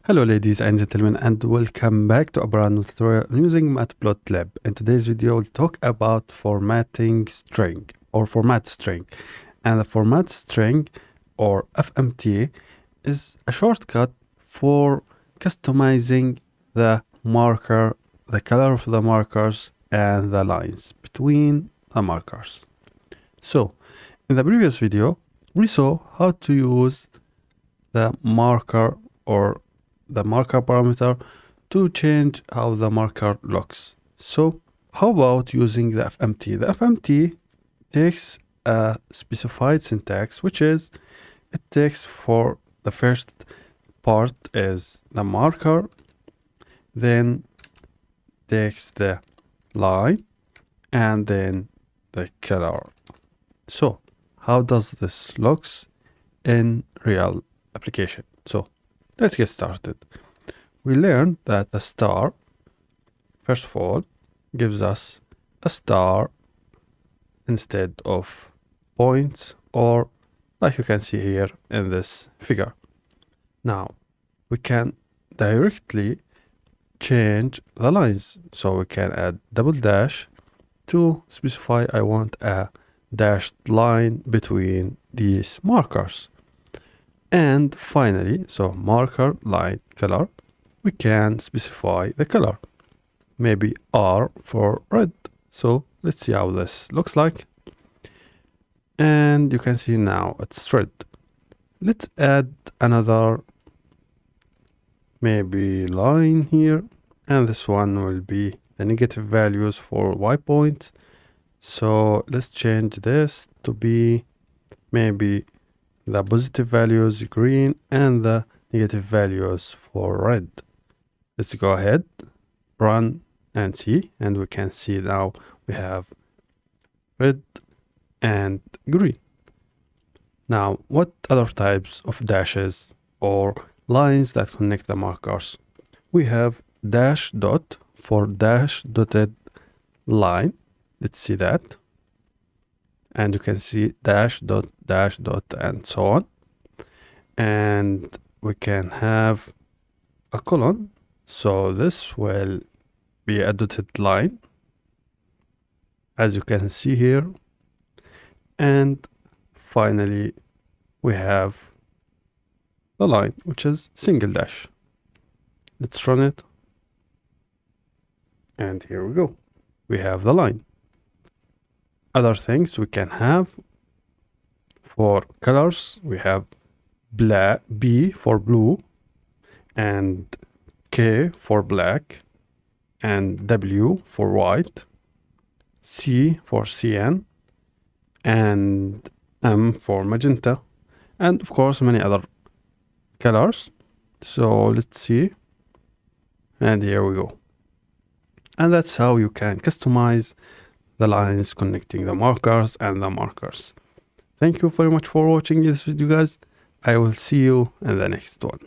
Hello ladies and gentlemen, and welcome back to a brand new tutorial using Matplotlib. In today's video we'll talk about formatting string or format string. And the format string or FMT is a shortcut for customizing the marker, the color of the markers and the lines between the markers. So in the previous video we saw how to use the marker or the marker parameter to change how the marker looks. So how about using the FMT? The FMT takes a specified syntax, which is it takes for the first part is the marker, then takes the line and then the color. So how does this looks in real application? So let's get started. We learned that the star, first of all, gives us a star instead of points, or like you can see here in this figure. Now we can directly change the lines, so we can add double dash to specify I want a dashed line between these markers. And finally, so marker, line, color, we can specify the color, maybe R for red. So let's see how this looks like. And you can see now it's red. Let's add another maybe line here, and this one will be the negative values for Y point. So let's change this to be maybe the positive values green and the negative values for red. Let's go ahead, run and see, and we can see now we have red and green. Now what other types of dashes or lines that connect the markers? We have dash dot for dash dotted line. Let's see that. And you can see dash dot and so on. And we can have a colon, so this will be a dotted line, as you can see here. And finally we have the line, which is single dash. Let's run it, and here we go, we have the line. Other things we can have for colors, we have black, B for blue, and K for black, and W for white, C for cyan, and M for magenta, and of course many other colors. So let's see, and here we go. And that's how you can customize the lines connecting the markers and the markers. Thank you very much for watching this video, guys. I will see you in the next one.